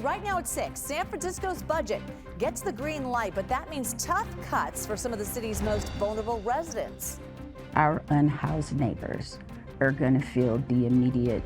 right now at 6, San Francisco's budget gets the green light, but that means tough cuts for some of the city's most vulnerable residents. Our unhoused neighbors are going to feel the immediate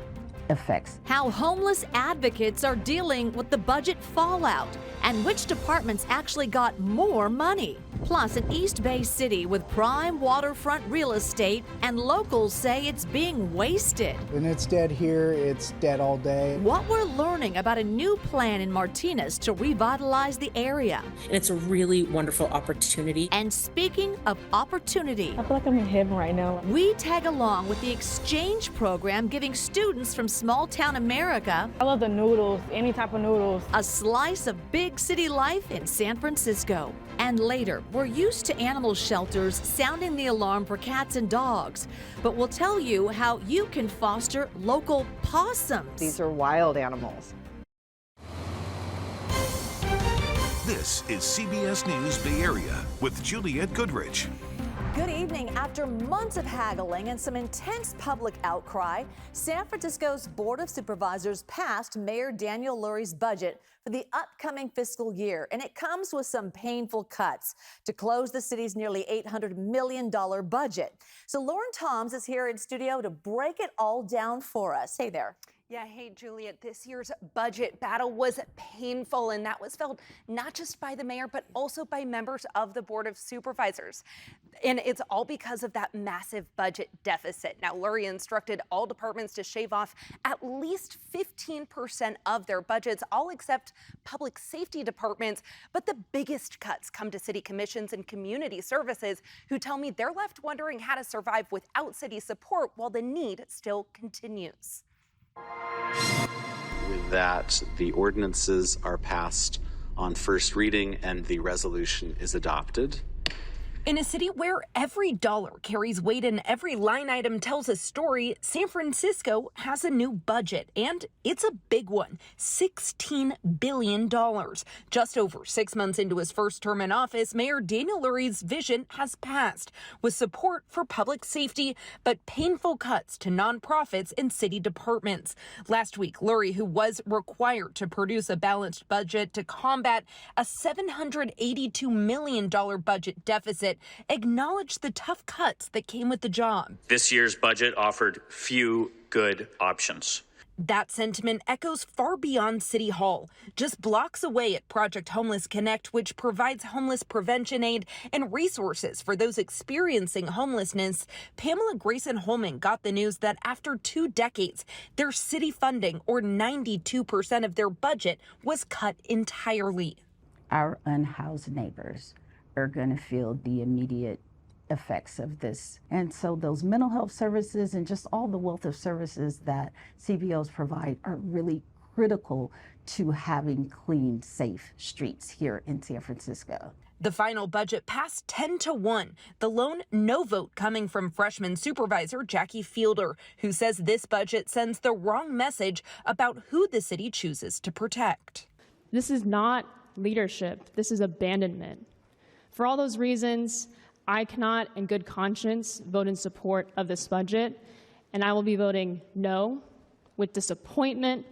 effects. How homeless advocates are dealing with the budget fallout and which departments actually got more money. Plus, an East Bay city with prime waterfront real estate, and locals say it's being wasted. When it's dead here, it's dead all day. What we're learning about a new plan in Martinez to revitalize the area. And it's a really wonderful opportunity. And speaking of opportunity, I feel like I'm in heaven right now. we tag along with the exchange program giving students from small town America I love the noodles, any type of noodles. a slice of big city life in San Francisco. And later, we're used to animal shelters sounding the alarm for cats and dogs, but we'll tell you how you can foster local possums. These are wild animals. This is CBS News Bay Area with Juliette Goodrich. Good evening. After months of haggling and some intense public outcry, San Francisco's Board of Supervisors passed Mayor Daniel Lurie's budget for the upcoming fiscal year, and it comes with some painful cuts to close the city's nearly $800 million budget. So Lauren Toms is here in studio to break it all down for us. Hey there. Yeah, hey, Juliet, this year's budget battle was painful, and that was felt not just by the mayor, but also by members of the Board of Supervisors. And it's all because of that massive budget deficit. Now, Lurie instructed all departments to shave off at least 15% of their budgets, all except public safety departments. But the biggest cuts come to city commissions and community services, who tell me they're left wondering how to survive without city support while the need still continues. With that, the ordinances are passed on first reading and the resolution is adopted. In a city where every dollar carries weight and every line item tells a story, San Francisco has a new budget, and it's a big one, $16 billion. Just over 6 months into his first term in office, Mayor Daniel Lurie's vision has passed, with support for public safety, but painful cuts to nonprofits and city departments. Last week, Lurie, who was required to produce a balanced budget to combat a $782 million budget deficit, acknowledged the tough cuts that came with the job. This year's budget offered few good options. That sentiment echoes far beyond City Hall. Just blocks away at Project Homeless Connect, which provides homeless prevention aid and resources for those experiencing homelessness, Pamela Grayson Holman got the news that after 2 decades, their city funding, or 92% of their budget, was cut entirely. Our unhoused neighbors are going to feel the immediate effects of this. And so those mental health services and just all the wealth of services that CBOs provide are really critical to having clean, safe streets here in San Francisco. The final budget passed 10-1, the lone no vote coming from freshman supervisor Jackie Fielder, who says this budget sends the wrong message about who the city chooses to protect. This is not leadership. This is abandonment. For all those reasons, I cannot, in good conscience, vote in support of this budget, and I will be voting no, with disappointment,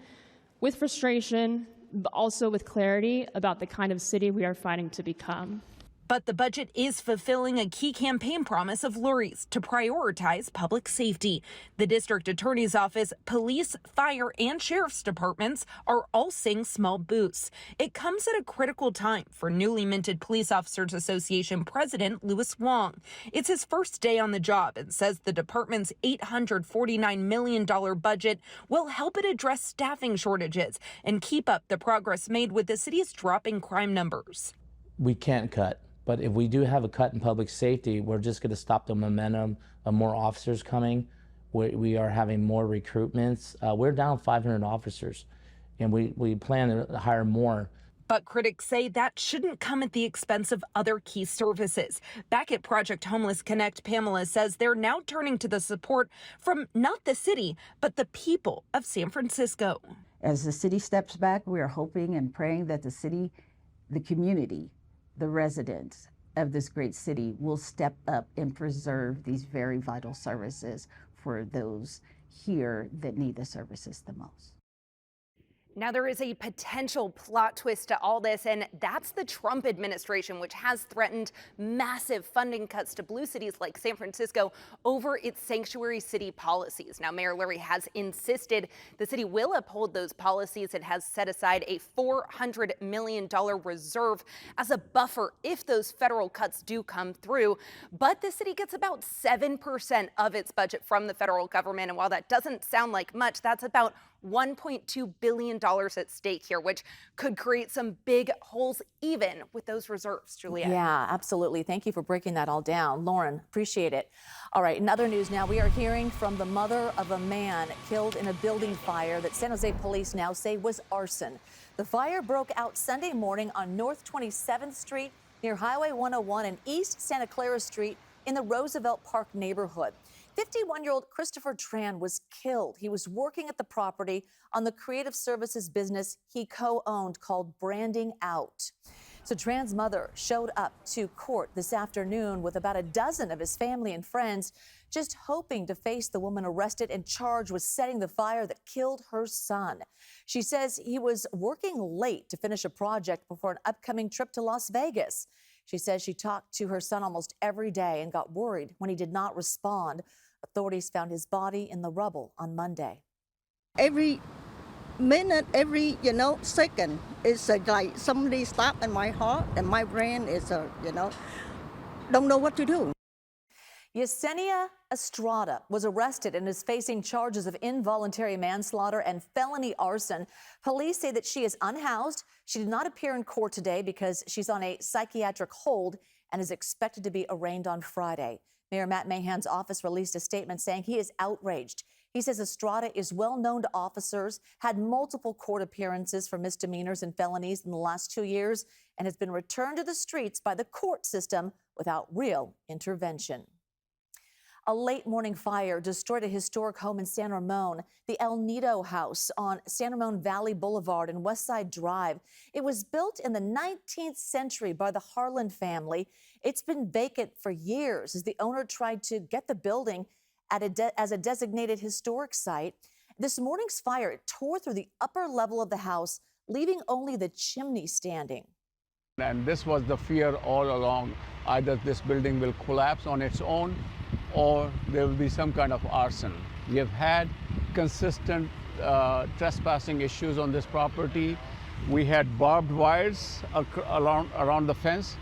with frustration, but also with clarity about the kind of city we are fighting to become. But the budget is fulfilling a key campaign promise of Lurie's to prioritize public safety. The district attorney's office, police, fire, and sheriff's departments are all seeing small boosts. It comes at a critical time for newly minted Police Officers Association President Louis Wong. It's his first day on the job and says the department's $849 million budget will help it address staffing shortages and keep up the progress made with the city's dropping crime numbers. We can't cut. But if we do have a cut in public safety, we're just going to stop the momentum of more officers coming. We are having more recruitments. We're down 500 officers, and we plan to hire more. But critics say that shouldn't come at the expense of other key services. Back at Project Homeless Connect, Pamela says they're now turning to the support from not the city, but the people of San Francisco. As the city steps back, we are hoping and praying that the city, the community, the residents of this great city will step up and preserve these very vital services for those here that need the services the most. Now, there is a potential plot twist to all this, and that's the Trump administration, which has threatened massive funding cuts to blue cities like San Francisco over its sanctuary city policies. Now, Mayor Lurie has insisted the city will uphold those policies. It has set aside a $400 million reserve as a buffer if those federal cuts do come through. But the city gets about 7% of its budget from the federal government. And while that doesn't sound like much, that's about $1.2 billion at stake here, which could create some big holes even with those reserves, Juliette. Yeah, absolutely. Thank you for breaking that all down. Lauren, appreciate it. All right, in other news now, we are hearing from the mother of a man killed in a building fire that San Jose police now say was arson. The fire broke out Sunday morning on North 27th Street near Highway 101 and East Santa Clara Street in the Roosevelt Park neighborhood. 51-year-old Christopher Tran was killed. He was working at the property on the creative services business he co-owned called Branding Out. So Tran's mother showed up to court this afternoon with about a dozen of his family and friends, just hoping to face the woman arrested and charged with setting the fire that killed her son. She says he was working late to finish a project before an upcoming trip to Las Vegas. She says she talked to her son almost every day and got worried when he did not respond. Authorities found his body in the rubble on Monday. Every minute, every, second, it's like somebody stopped in my heart and my brain is, don't know what to do. Yesenia Estrada was arrested and is facing charges of involuntary manslaughter and felony arson. Police say that she is unhoused. She did not appear in court today because she's on a psychiatric hold and is expected to be arraigned on Friday. Mayor Matt Mahan's office released a statement saying he is outraged. He says Estrada is well known to officers, had multiple court appearances for misdemeanors and felonies in the last 2 years, and has been returned to the streets by the court system without real intervention. A late morning fire destroyed a historic home in San Ramon, the El Nido House on San Ramon Valley Boulevard and Westside Drive. It was built in the 19th century by the Harlan family. It's been vacant for years as the owner tried to get the building as a designated historic site. This morning's fire tore through the upper level of the house, leaving only the chimney standing. And this was the fear all along. Either this building will collapse on its own or there will be some kind of arson. We have had consistent trespassing issues on this property. We had barbed wires around the fence.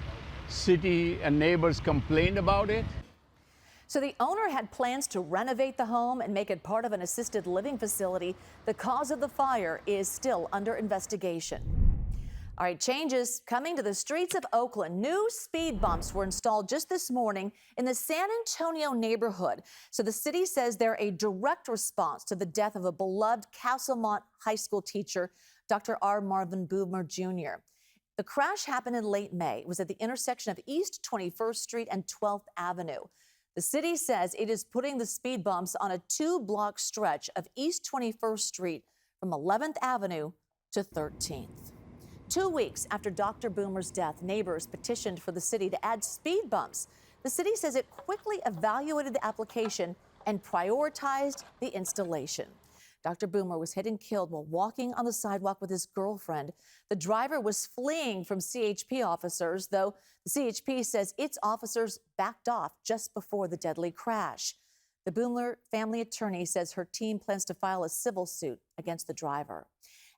City and neighbors complained about it. So the owner had plans to renovate the home and make it part of an assisted living facility. The cause of the fire is still under investigation. All right, changes coming to the streets of Oakland. New speed bumps were installed just this morning in the San Antonio neighborhood. So the city says they're a direct response to the death of a beloved Castlemont High School teacher, Dr. R. Marvin Boomer Jr. The crash happened in late May. It was at the intersection of East 21st Street and 12th Avenue. The city says it is putting the speed bumps on a 2-block stretch of East 21st Street from 11th Avenue to 13th. 2 weeks after Dr. Boomer's death, neighbors petitioned for the city to add speed bumps. The city says it quickly evaluated the application and prioritized the installation. Dr. Boomer was hit and killed while walking on the sidewalk with his girlfriend. The driver was fleeing from CHP officers, though the CHP says its officers backed off just before the deadly crash. The Boomer family attorney says her team plans to file a civil suit against the driver.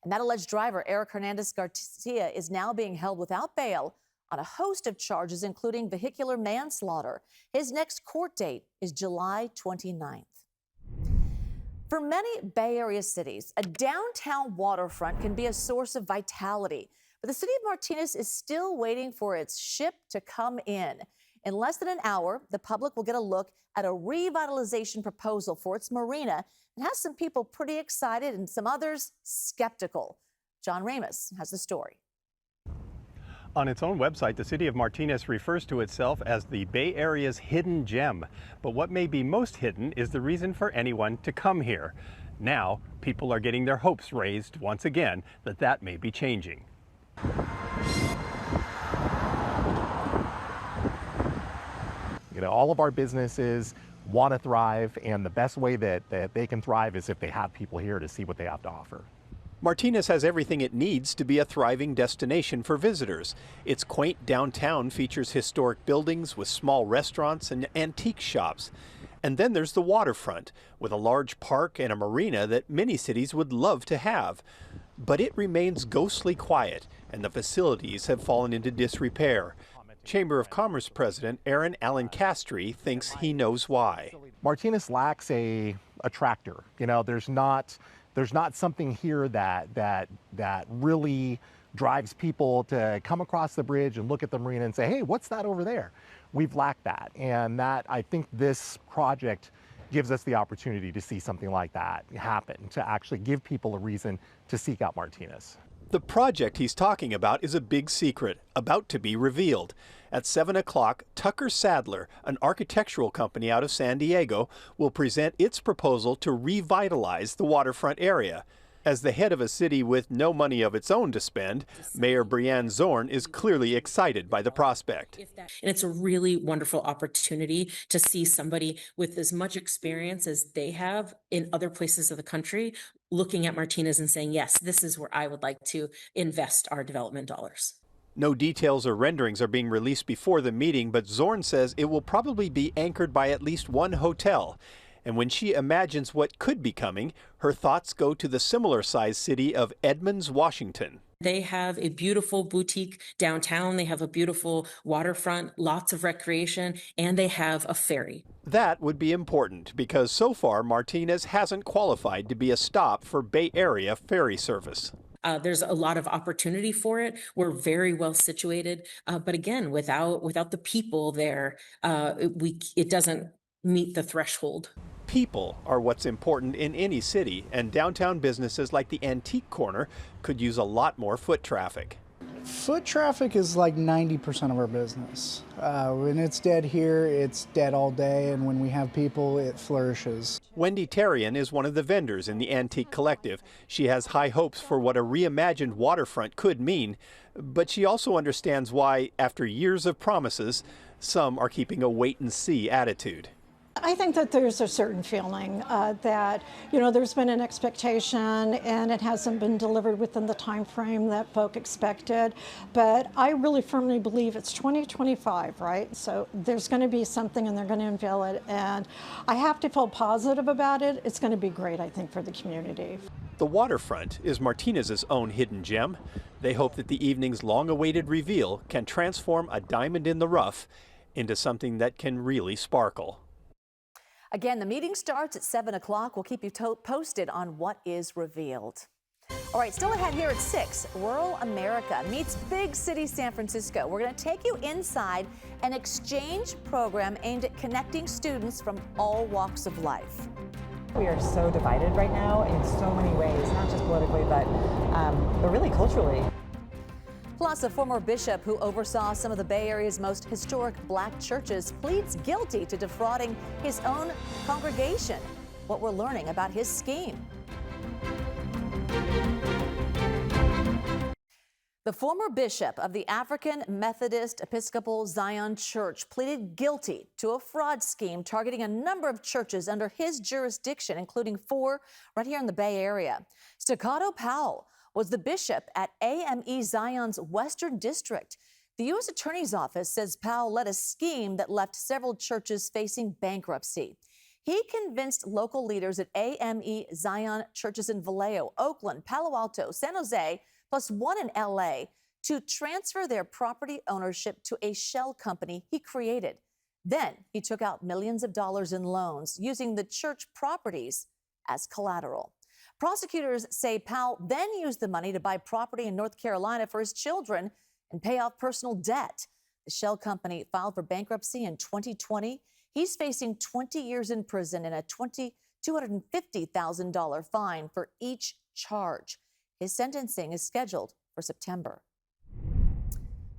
And that alleged driver, Eric Hernandez Garcia, is now being held without bail on a host of charges, including vehicular manslaughter. His next court date is July 29th. For many Bay Area cities, a downtown waterfront can be a source of vitality. But the city of Martinez is still waiting for its ship to come in. In less than an hour, the public will get a look at a revitalization proposal for its marina. It has some people pretty excited and some others skeptical. John Ramos has the story. On its own website, the city of Martinez refers to itself as the Bay Area's hidden gem. But what may be most hidden is the reason for anyone to come here. Now, people are getting their hopes raised once again that may be changing. All of our businesses want to thrive, and the best way that they can thrive is if they have people here to see what they have to offer. Martinez has everything it needs to be a thriving destination for visitors. Its quaint downtown features historic buildings with small restaurants and antique shops. And then there's the waterfront, with a large park and a marina that many cities would love to have. But it remains ghostly quiet, and the facilities have fallen into disrepair. Chamber of Commerce President Aaron Allen Castry thinks he knows why. Martinez lacks a attractor. You know, there's not something here that really drives people to come across the bridge and look at the marina and say, hey, what's that over there? We've lacked that, and that I think this project gives us the opportunity to see something like that happen, to actually give people a reason to seek out Martinez. The project he's talking about is a big secret, about to be revealed. At 7 o'clock, Tucker Sadler, an architectural company out of San Diego, will present its proposal to revitalize the waterfront area. As the head of a city with no money of its own to spend, Mayor Brianne Zorn is clearly excited by the prospect. And it's a really wonderful opportunity to see somebody with as much experience as they have in other places of the country looking at Martinez and saying, yes, this is where I would like to invest our development dollars. No details or renderings are being released before the meeting, but Zorn says it will probably be anchored by at least one hotel. And when she imagines what could be coming, her thoughts go to the similar-sized city of Edmonds, Washington. They have a beautiful boutique downtown. They have a beautiful waterfront, lots of recreation, and they have a ferry. That would be important because so far Martinez hasn't qualified to be a stop for Bay Area ferry service. There's a lot of opportunity for it. We're very well situated, but again, without the people there, it doesn't meet the threshold. People are what's important in any city, and downtown businesses like the Antique Corner could use a lot more foot traffic. Foot traffic is like 90% of our business. When it's dead here, it's dead all day, and when we have people, it flourishes. Wendy Terrian is one of the vendors in the Antique Collective. She has high hopes for what a reimagined waterfront could mean, but she also understands why, after years of promises, some are keeping a wait-and-see attitude. I think that there's a certain feeling that, there's been an expectation and it hasn't been delivered within the time frame that folk expected. But I really firmly believe it's 2025, right? So there's going to be something and they're going to unveil it. And I have to feel positive about it. It's going to be great, I think, for the community. The waterfront is Martinez's own hidden gem. They hope that the evening's long-awaited reveal can transform a diamond in the rough into something that can really sparkle. Again, the meeting starts at 7 o'clock. We'll keep you posted on what is revealed. All right, still ahead here at 6, rural America meets big city San Francisco. We're going to take you inside an exchange program aimed at connecting students from all walks of life. We are so divided right now in so many ways, not just politically, but really culturally. Plus, a former bishop who oversaw some of the Bay Area's most historic black churches pleads guilty to defrauding his own congregation. What we're learning about his scheme. The former bishop of the African Methodist Episcopal Zion Church pleaded guilty to a fraud scheme targeting a number of churches under his jurisdiction, including 4 right here in the Bay Area. Staccato Powell was the bishop at AME Zion's Western District. The U.S. Attorney's Office says Powell led a scheme that left several churches facing bankruptcy. He convinced local leaders at AME Zion churches in Vallejo, Oakland, Palo Alto, San Jose, plus one in L.A., to transfer their property ownership to a shell company he created. Then he took out millions of dollars in loans using the church properties as collateral. Prosecutors say Powell then used the money to buy property in North Carolina for his children and pay off personal debt. The shell company filed for bankruptcy in 2020. He's facing 20 years in prison and a $250,000 fine for each charge. His sentencing is scheduled for September.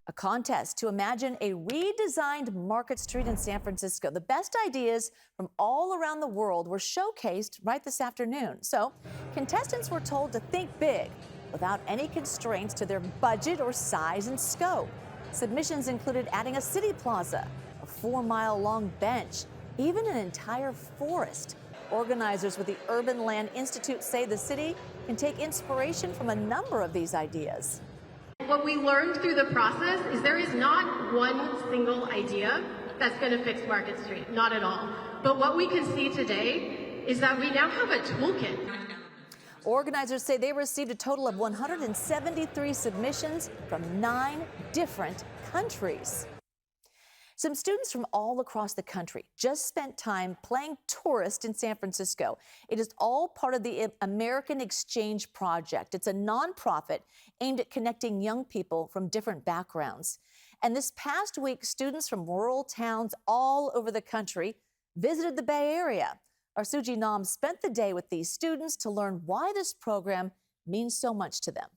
A contest to imagine a redesigned Market Street in San Francisco. The best ideas from all around the world were showcased right this afternoon. So contestants were told to think big without any constraints to their budget or size and scope. Submissions included adding a city plaza, a 4-mile-long bench, even an entire forest. Organizers with the Urban Land Institute say the city can take inspiration from a number of these ideas. What we learned through the process is there is not one single idea that's going to fix Market Street, not at all. But what we can see today is that we now have a toolkit. Organizers say they received a total of 173 submissions from 9 different countries. Some students from all across the country just spent time playing tourist in San Francisco. It is all part of the American Exchange Project. It's a nonprofit aimed at connecting young people from different backgrounds. And this past week, students from rural towns all over the country visited the Bay Area. Our Suji Nam spent the day with these students to learn why this program means so much to them.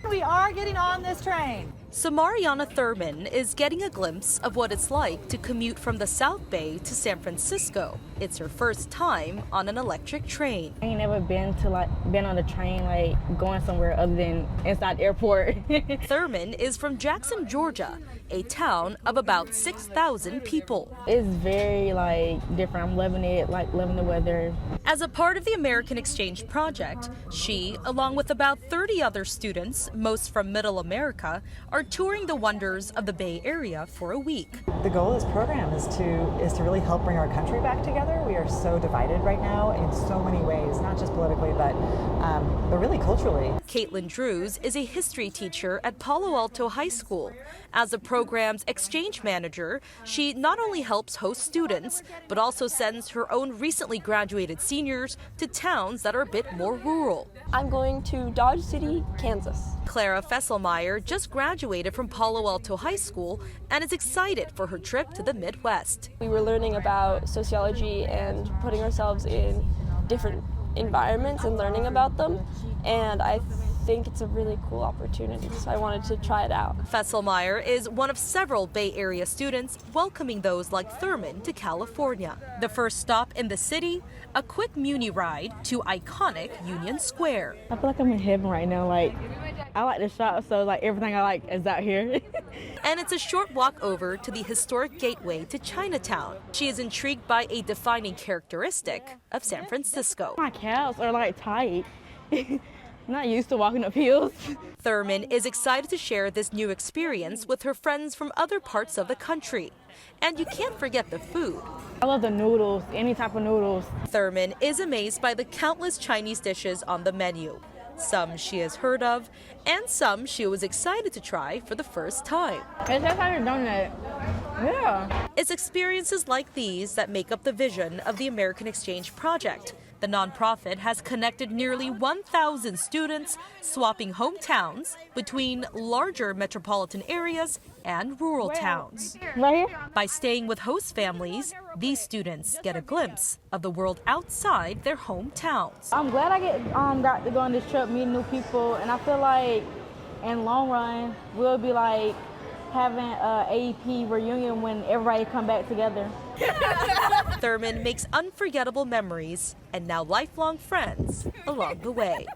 We are getting on this train. Samariana Thurman is getting a glimpse of what it's like to commute from the South Bay to San Francisco. It's her first time on an electric train. I ain't never been on a train going somewhere other than inside the airport. Thurman is from Jackson, Georgia, a town of about 6,000 people. It's very different. I'm loving it, loving the weather. As a part of the American Exchange Project, she, along with about 30 other students, most from Middle America, are touring the wonders of the Bay Area for a week. The goal of this program is to really help bring our country back together. We are so divided right now in so many ways, not just politically, but really culturally. Caitlin Drews is a history teacher at Palo Alto High School. As the program's exchange manager, she not only helps host students, but also sends her own recently graduated seniors to towns that are a bit more rural. I'm going to Dodge City, Kansas. Clara Fesselmeyer just graduated from Palo Alto High School and is excited for her trip to the Midwest. We were learning about sociology and putting ourselves in different environments and learning about them, and I think it's a really cool opportunity, so I wanted to try it out. Fesselmeyer is one of several Bay Area students welcoming those like Thurman to California. The first stop in the city, a quick Muni ride to iconic Union Square. I feel like I'm in heaven right now. I like to shop, so everything I like is out here. And it's a short walk over to the historic gateway to Chinatown. She is intrigued by a defining characteristic of San Francisco. My calves are tight. I'm not used to walking up hills. Thurman is excited to share this new experience with her friends from other parts of the country. And you can't forget the food. I love the noodles, any type of noodles. Thurman is amazed by the countless Chinese dishes on the menu. Some she has heard of, and some she was excited to try for the first time. It's just like a donut. Yeah. It's experiences like these that make up the vision of the American Exchange Project. The nonprofit has connected nearly 1,000 students, swapping hometowns between larger metropolitan areas and rural towns. Right here? By staying with host families, these students get a glimpse of the world outside their hometowns. I'm glad I got to go on this trip, meet new people, and I feel like in the long run, we'll be having an AEP reunion when everybody come back together. Thurman makes unforgettable memories and now lifelong friends along the way.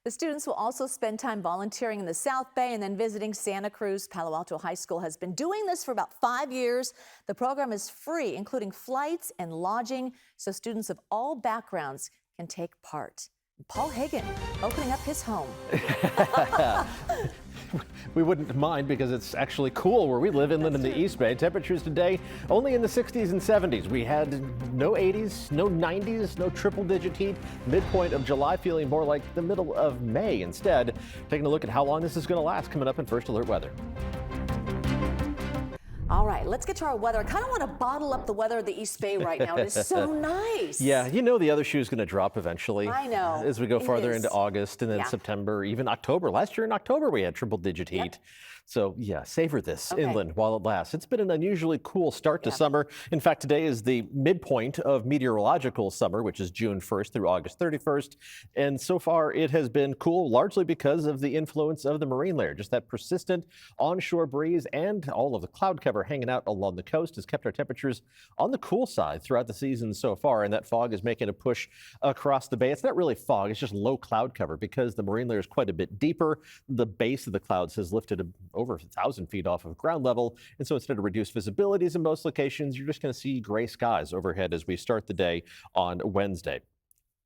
The students will also spend time volunteering in the South Bay and then visiting Santa Cruz. Palo Alto High School has been doing this for about 5 years. The program is free, including flights and lodging, so students of all backgrounds can take part. Paul Hagan opening up his home. We wouldn't mind because it's actually cool where we live inland in the East Bay. Temperatures today only in the 60s and 70s. We had no 80s, no 90s, no triple-digit heat. Midpoint of July feeling more like the middle of May instead. Taking a look at how long this is going to last coming up in First Alert Weather. All right, let's get to our weather. I kind of want to bottle up the weather of the East Bay right now. It is so nice. Yeah, you know the other shoe is going to drop eventually. I know. As we go farther into August and then September, even October. Last year in October, we had triple-digit heat. So, yeah, savor this inland while it lasts. It's been an unusually cool start to summer. In fact, today is the midpoint of meteorological summer, which is June 1st through August 31st. And so far, it has been cool largely because of the influence of the marine layer. Just that persistent onshore breeze and all of the cloud cover hanging out along the coast has kept our temperatures on the cool side throughout the season so far. And that fog is making a push across the bay. It's not really fog, it's just low cloud cover because the marine layer is quite a bit deeper. The base of the clouds has lifted over 1,000 feet off of ground level. And so instead of reduced visibilities in most locations, you're just going to see gray skies overhead as we start the day on Wednesday.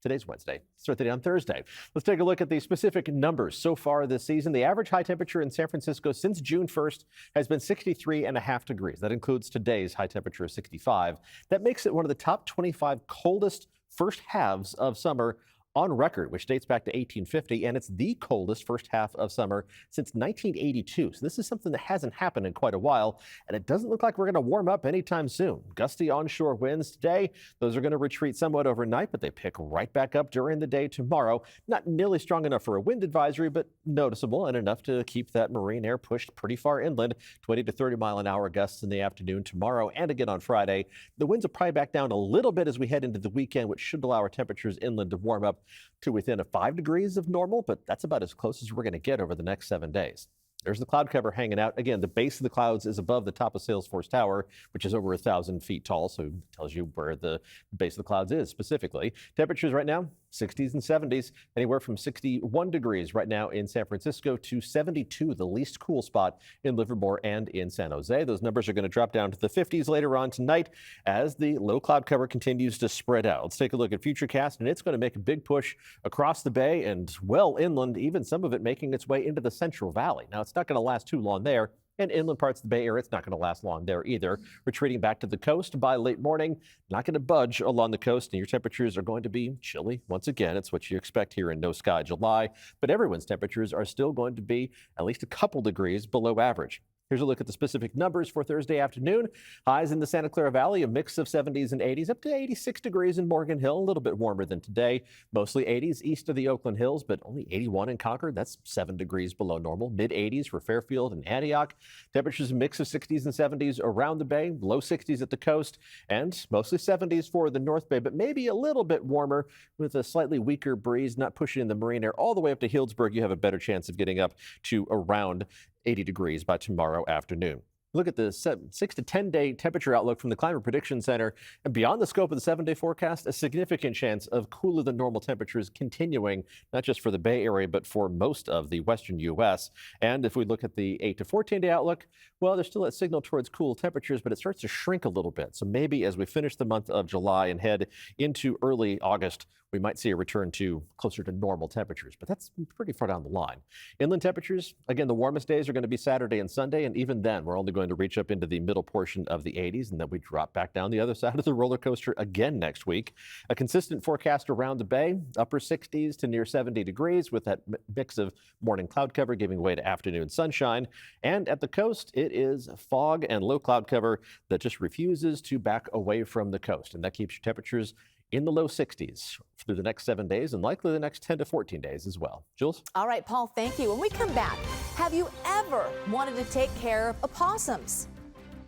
Today's Wednesday. Start the day on Thursday. Let's take a look at the specific numbers so far this season. The average high temperature in San Francisco since June 1st has been 63.5 degrees. That includes today's high temperature of 65. That makes it one of the top 25 coldest first halves of summer on record, which dates back to 1850, and it's the coldest first half of summer since 1982. So this is something that hasn't happened in quite a while, and it doesn't look like we're going to warm up anytime soon. Gusty onshore winds today, those are going to retreat somewhat overnight, but they pick right back up during the day tomorrow. Not nearly strong enough for a wind advisory, but noticeable and enough to keep that marine air pushed pretty far inland. 20 to 30 mile an hour gusts in the afternoon tomorrow and again on Friday. The winds will probably back down a little bit as we head into the weekend, which should allow our temperatures inland to warm up to within 5 degrees of normal, but that's about as close as we're going to get over the next 7 days. There's the cloud cover hanging out. Again, the base of the clouds is above the top of Salesforce Tower, which is over 1,000 feet tall, so it tells you where the base of the clouds is specifically. Temperatures right now, 60s and 70s, anywhere from 61 degrees right now in San Francisco to 72, the least cool spot in Livermore and in San Jose. Those numbers are going to drop down to the 50s later on tonight as the low cloud cover continues to spread out. Let's take a look at Futurecast, and it's going to make a big push across the bay and well inland, even some of it making its way into the Central Valley. Now, it's not going to last too long there. And inland parts of the Bay Area, it's not going to last long there either. Retreating back to the coast by late morning, not going to budge along the coast, and your temperatures are going to be chilly once again. It's what you expect here in No Sky July, but everyone's temperatures are still going to be at least a couple degrees below average. Here's a look at the specific numbers for Thursday afternoon. Highs in the Santa Clara Valley, a mix of 70s and 80s, up to 86 degrees in Morgan Hill, a little bit warmer than today. Mostly 80s east of the Oakland Hills, but only 81 in Concord. That's 7 degrees below normal. Mid-80s for Fairfield and Antioch. Temperatures a mix of 60s and 70s around the bay, low 60s at the coast, and mostly 70s for the North Bay, but maybe a little bit warmer with a slightly weaker breeze, not pushing in the marine air all the way up to Healdsburg. You have a better chance of getting up to around 80 degrees by tomorrow afternoon. Look at the 6 to 10 day temperature outlook from the Climate Prediction Center. And beyond the scope of the 7-day forecast, a significant chance of cooler than normal temperatures continuing, not just for the Bay Area, but for most of the western U.S. And if we look at the 8 to 14 day outlook, well, there's still that signal towards cool temperatures, but it starts to shrink a little bit. So maybe as we finish the month of July and head into early August, we might see a return to closer to normal temperatures, but that's pretty far down the line. Inland temperatures, again, the warmest days are going to be Saturday and Sunday, and even then, we're only going to reach up into the middle portion of the 80s, and then we drop back down the other side of the roller coaster again next week. A consistent forecast around the bay, upper 60s to near 70 degrees, with that mix of morning cloud cover giving way to afternoon sunshine. And at the coast, it is fog and low cloud cover that just refuses to back away from the coast, and that keeps your temperatures in the low 60s through the next 7 days and likely the next 10 to 14 days as well. Jules? All right, Paul, thank you. When we come back, have you ever wanted to take care of opossums?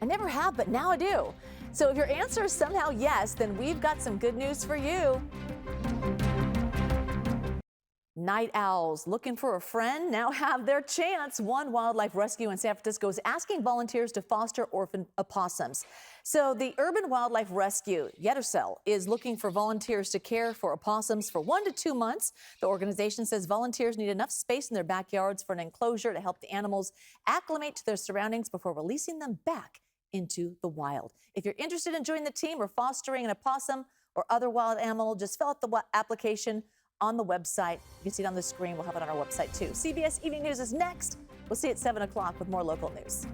I never have, but now I do. So if your answer is somehow yes, then we've got some good news for you. Night owls looking for a friend now have their chance. One wildlife rescue in San Francisco is asking volunteers to foster orphan opossums. So the Urban Wildlife Rescue, Yettercell, is looking for volunteers to care for opossums for 1 to 2 months. The organization says volunteers need enough space in their backyards for an enclosure to help the animals acclimate to their surroundings before releasing them back into the wild. If you're interested in joining the team or fostering an opossum or other wild animal, just fill out the application on the website. You can see it on the screen. We'll have it on our website too. CBS Evening News is next. We'll see you at 7 o'clock with more local news.